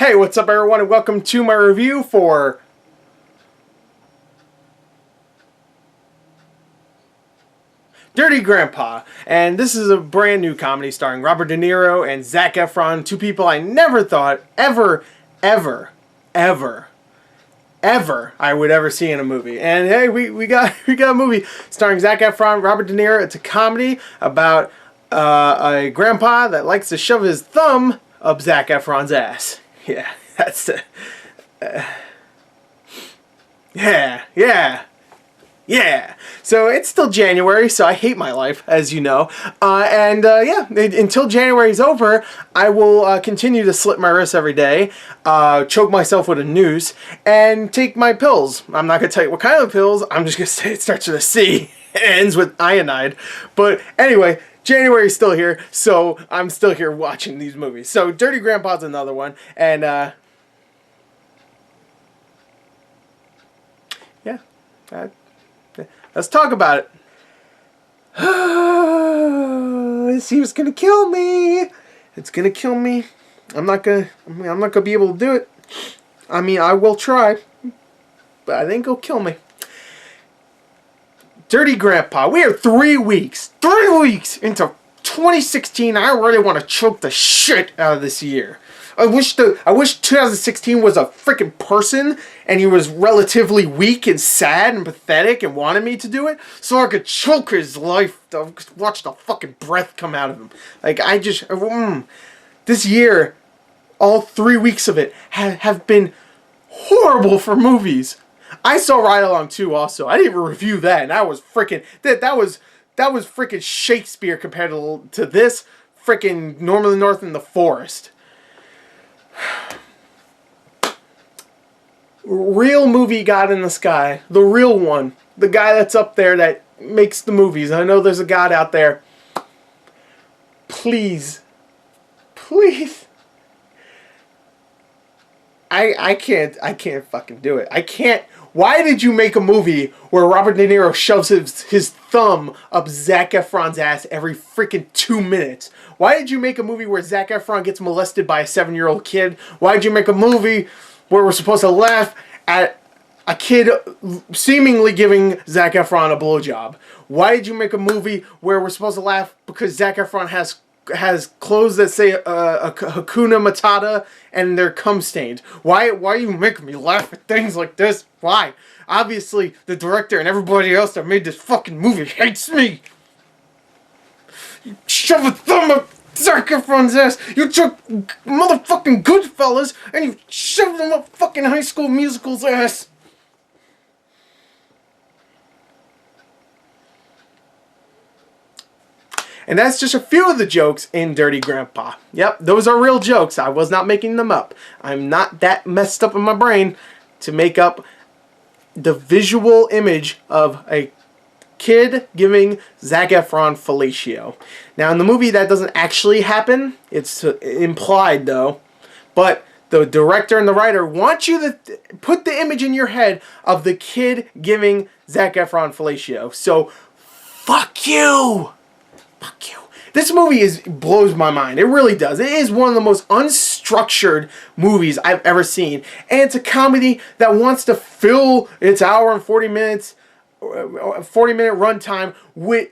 Hey, what's up everyone, and welcome to my review for Dirty Grandpa. And this is a brand new comedy starring Robert De Niro and Zac Efron, two people I never thought ever I would ever see in a movie. And hey, we got a movie starring Zac Efron, Robert De Niro. It's a comedy about a grandpa that likes to shove his thumb up Zac Efron's ass. Yeah, that's the... Yeah. So it's still January, so I hate my life, as you know. Yeah, until January's over, I will continue to slit my wrists every day, choke myself with a noose, and take my pills. I'm not going to tell you what kind of pills. I'm just going to say it starts with a C and ends with iodine. But anyway, January's still here, so I'm still here watching these movies. So Dirty Grandpa's another one, and yeah, let's talk about it. He was gonna kill me. It's gonna kill me. I'm not gonna be able to do it. I mean, I will try, but I think it'll kill me. Dirty Grandpa. We are 3 weeks into 2016. I already want to choke the shit out of this year. I wish 2016 was a freaking person and he was relatively weak and sad and pathetic and wanted me to do it so I could choke his life, watch the fucking breath come out of him. Like, this year, all 3 weeks of it have been horrible for movies. I saw Ride Along 2 also. I didn't even review that, and that was freaking that was freaking Shakespeare compared to this freaking Norman North in the Forest. Real movie God in the sky. The real one. The guy that's up there that makes the movies. I know there's a God out there. Please. I can't fucking do it. I can't. Why did you make a movie where Robert De Niro shoves his thumb up Zac Efron's ass every freaking 2 minutes? Why did you make a movie where Zac Efron gets molested by a 7-year-old kid? Why did you make a movie where we're supposed to laugh at a kid seemingly giving Zac Efron a blowjob? Why did you make a movie where we're supposed to laugh because Zac Efron has clothes that say Hakuna Matata and they're cum stained? Why are you making me laugh at things like this? Why? Obviously, the director and everybody else that made this fucking movie hates me. You shove a thumb up Zac Efron's ass. You took motherfucking Goodfellas and you shoved them up fucking High School Musical's ass. And that's just a few of the jokes in Dirty Grandpa. Yep, those are real jokes. I was not making them up. I'm not that messed up in my brain to make up the visual image of a kid giving Zac Efron fellatio. Now, in the movie, that doesn't actually happen. It's implied, though. But the director and the writer want you to put the image in your head of the kid giving Zac Efron fellatio. So, fuck you! Fuck you. This movie blows my mind. It really does. It is one of the most unstructured movies I've ever seen. And it's a comedy that wants to fill its hour and 40 minutes, 40-minute runtime with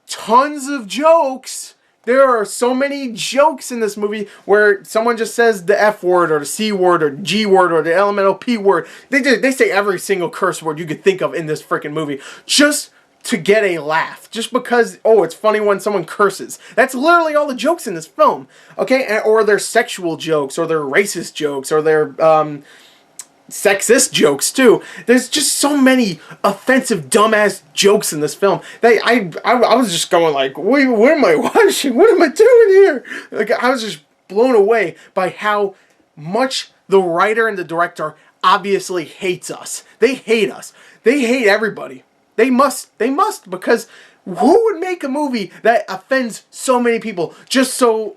tons of jokes. There are so many jokes in this movie where someone just says the F word or the C word or G word or the elemental P word. They say every single curse word you could think of in this freaking movie just to get a laugh, just because, oh, it's funny when someone curses. That's literally all the jokes in this film, okay? Or their sexual jokes, or their racist jokes, or their sexist jokes too. There's just so many offensive, dumbass jokes in this film that I was just going like, wait, what am I watching? What am I doing here? Like, I was just blown away by how much the writer and the director obviously hates us. They hate us. They hate everybody. They must, because who would make a movie that offends so many people just so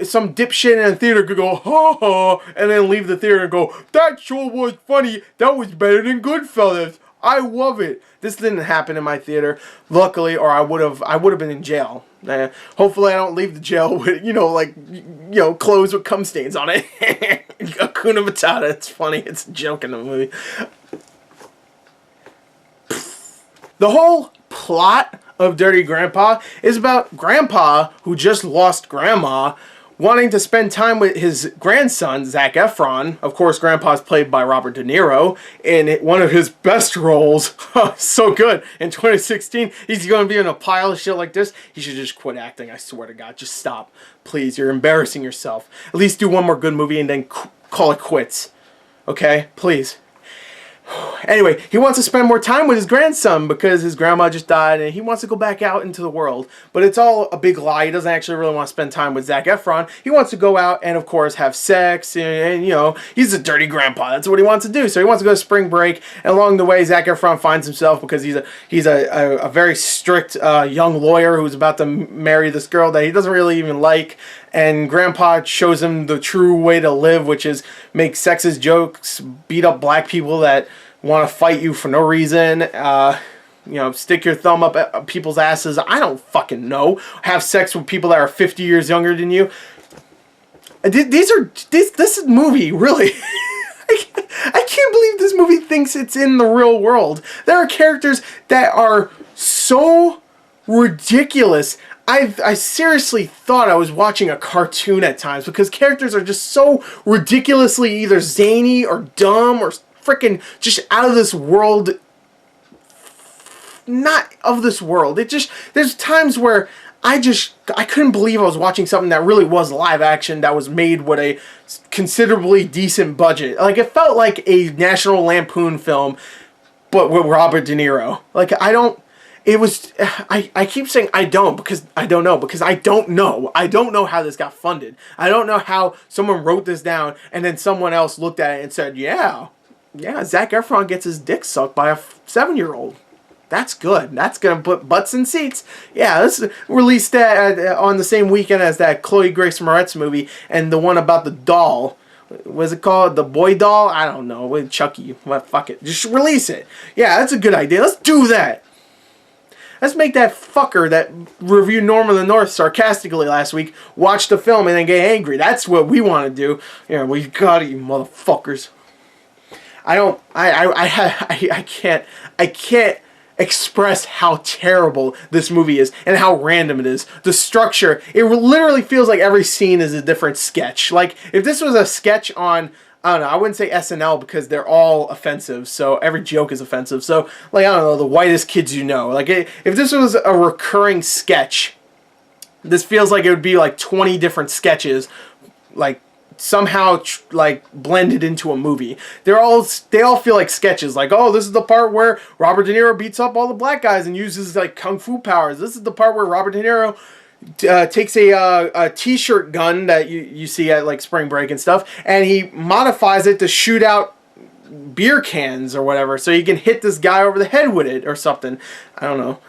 some dipshit in a theater could go, ha ha, and then leave the theater and go, that sure was funny, that was better than Goodfellas, I love it. This didn't happen in my theater, luckily, or I would have been in jail. Hopefully I don't leave the jail with, clothes with cum stains on it. Hakuna Matata. It's funny. It's a joke in the movie. The whole plot of Dirty Grandpa is about Grandpa, who just lost Grandma, wanting to spend time with his grandson, Zac Efron. Of course, Grandpa's played by Robert De Niro in one of his best roles. So good. In 2016, he's going to be in a pile of shit like this. He should just quit acting, I swear to God. Just stop. Please, you're embarrassing yourself. At least do one more good movie and then call it quits. Okay? Please. Anyway, he wants to spend more time with his grandson because his grandma just died and he wants to go back out into the world. But it's all a big lie. He doesn't actually really want to spend time with Zac Efron. He wants to go out and, of course, have sex. And you know, he's a dirty grandpa. That's what he wants to do. So he wants to go to spring break. And along the way, Zac Efron finds himself because he's a very strict young lawyer who's about to marry this girl that he doesn't really even like. And Grandpa shows him the true way to live, which is make sexist jokes, beat up black people that want to fight you for no reason, you know, stick your thumb up at people's asses. I don't fucking know. Have sex with people that are 50 years younger than you. This movie, really. I can't believe this movie thinks it's in the real world. There are characters that are so ridiculous. I seriously thought I was watching a cartoon at times because characters are just so ridiculously either zany or dumb or freaking just out of this world. Not of this world. There's times where I couldn't believe I was watching something that really was live action that was made with a considerably decent budget. Like, it felt like a National Lampoon film, but with Robert De Niro. Like, I keep saying I don't because I don't know. Because I don't know. I don't know how this got funded. I don't know how someone wrote this down and then someone else looked at it and said, yeah, Zac Efron gets his dick sucked by a 7-year-old. That's good. That's going to put butts in seats. Yeah, let's release that on the same weekend as that Chloe Grace Moretz movie and the one about the doll. What's it called? The boy doll? I don't know. With Chucky. Well, fuck it. Just release it. Yeah, that's a good idea. Let's do that. Let's make that fucker that reviewed Norm of the North sarcastically last week watch the film and then get angry. That's what we want to do. Yeah, we got it, you motherfuckers. I can't express how terrible this movie is and how random it is. The structure, it literally feels like every scene is a different sketch. Like, if this was a sketch on, I don't know, I wouldn't say SNL because they're all offensive, so every joke is offensive. So, like, I don't know, the whitest kids you know. Like, if this was a recurring sketch, this feels like it would be like 20 different sketches, like, somehow like blended into a movie. They all feel like sketches. Like, oh, this is the part where Robert De Niro beats up all the black guys and uses like kung fu powers. This is the part where Robert De Niro takes a t-shirt gun that you see at like spring break and stuff, and he modifies it to shoot out beer cans or whatever, so you can hit this guy over the head with it or something. I don't know.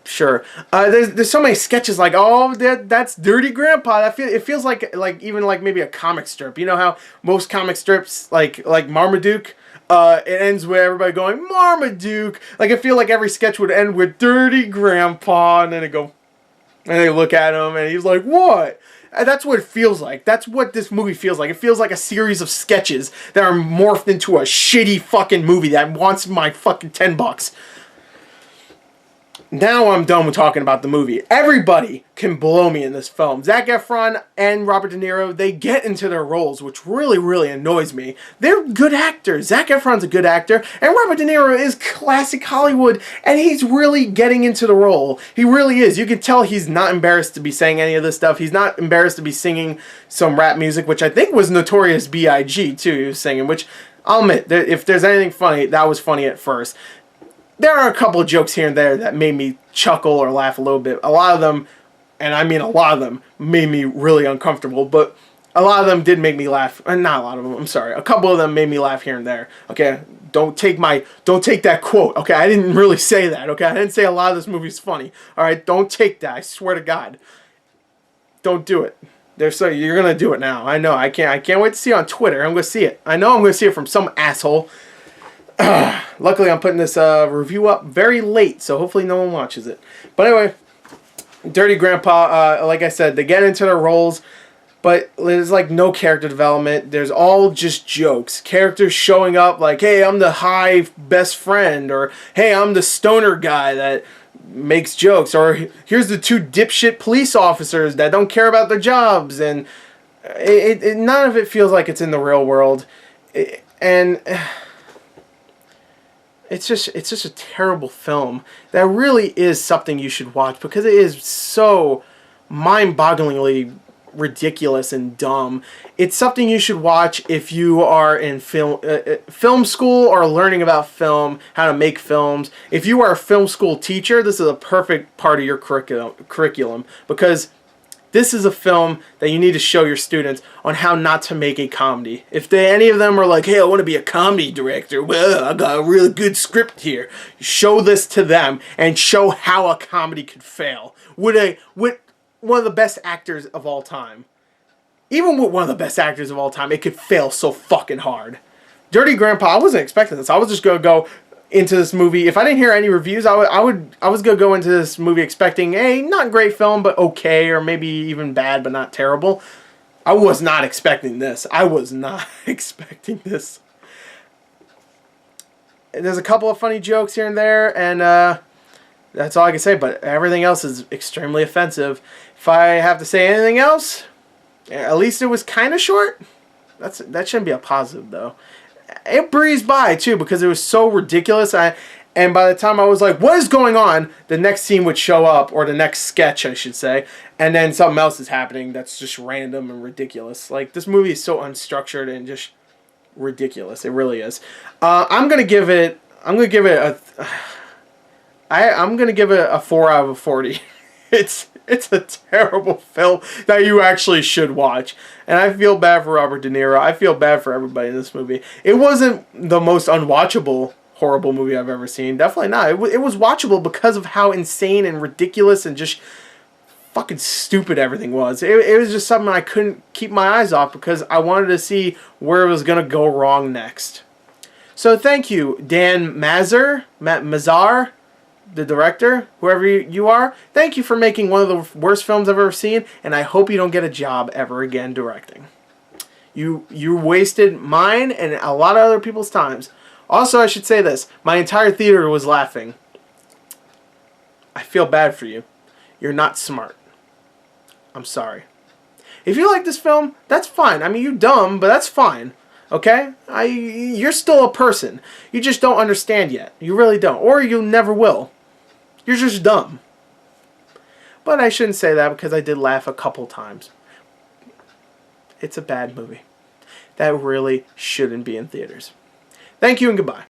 Sure. There's so many sketches like, oh, that's Dirty Grandpa. It feels like even like maybe a comic strip. You know how most comic strips like Marmaduke, it ends with everybody going Marmaduke. Like, I feel like every sketch would end with Dirty Grandpa, and then they look at him and he's like, what? That's what it feels like. That's what this movie feels like. It feels like a series of sketches that are morphed into a shitty fucking movie that wants my fucking $10. Now I'm done with talking about the movie. Everybody can blow me in this film. Zac Efron and Robert De Niro, they get into their roles, which really, really annoys me. They're good actors. Zac Efron's a good actor, and Robert De Niro is classic Hollywood, and he's really getting into the role. He really is. You can tell he's not embarrassed to be saying any of this stuff. He's not embarrassed to be singing some rap music, which I think was Notorious B.I.G. too, he was singing, which I'll admit, if there's anything funny, that was funny at first. There are a couple of jokes here and there that made me chuckle or laugh a little bit. A lot of them, and I mean a lot of them, made me really uncomfortable, but a lot of them did make me laugh. Not a lot of them, I'm sorry. A couple of them made me laugh here and there. Okay, don't take that quote. Okay, I didn't really say that. Okay, I didn't say a lot of this movie's funny. All right, don't take that. I swear to God. Don't do it. You're gonna do it now. I know. I can't wait to see it on Twitter. I'm gonna see it. I know I'm gonna see it from some asshole. Luckily, I'm putting this review up very late, so hopefully no one watches it. But anyway, Dirty Grandpa, like I said, they get into their roles. but there's like no character development. There's all just jokes. Characters showing up like, hey, I'm the high best friend, or hey, I'm the stoner guy that makes jokes, or here's the two dipshit police officers that don't care about their jobs, and none of it feels like it's in the real world, and it's just a terrible film that really is something you should watch because it is so mind-bogglingly ridiculous and dumb. It's something you should watch if you are in film school or learning about film, how to make films. If you are a film school teacher, this is a perfect part of your curriculum because this is a film that you need to show your students on how not to make a comedy. If any of them are like, hey, I want to be a comedy director, well, I got a really good script here. Show this to them and show how a comedy could fail. With one of the best actors of all time. Even with one of the best actors of all time, it could fail so fucking hard. Dirty Grandpa, I wasn't expecting this. I was just going to go into this movie. If I didn't hear any reviews, I was going to go into this movie expecting a not great film, but okay, or maybe even bad, but not terrible. I was not expecting this. I was not expecting this. There's a couple of funny jokes here and there, and that's all I can say, but everything else is extremely offensive. If I have to say anything else, at least it was kind of short. That shouldn't be a positive, though. It breezed by, too, because it was so ridiculous. And by the time I was like, what is going on? The next scene would show up, or the next sketch, I should say. And then something else is happening that's just random and ridiculous. Like, this movie is so unstructured and just ridiculous. It really is. I'm going to give it a 4 out of 40. It's a terrible film that you actually should watch. And I feel bad for Robert De Niro. I feel bad for everybody in this movie. It wasn't the most unwatchable, horrible movie I've ever seen. Definitely not. It was watchable because of how insane and ridiculous and just fucking stupid everything was. It was just something I couldn't keep my eyes off because I wanted to see where it was going to go wrong next. So thank you, Dan Mazur, the director, whoever you are. Thank you for making one of the worst films I've ever seen, and I hope you don't get a job ever again directing. You wasted mine and a lot of other people's times. Also, I should say this. My entire theater was laughing. I feel bad for you. You're not smart. I'm sorry. If you like this film, that's fine. I mean, you're dumb, but that's fine. Okay? You're still a person. You just don't understand yet. You really don't. Or you never will. You're just dumb. But I shouldn't say that because I did laugh a couple times. It's a bad movie. That really shouldn't be in theaters. Thank you and goodbye.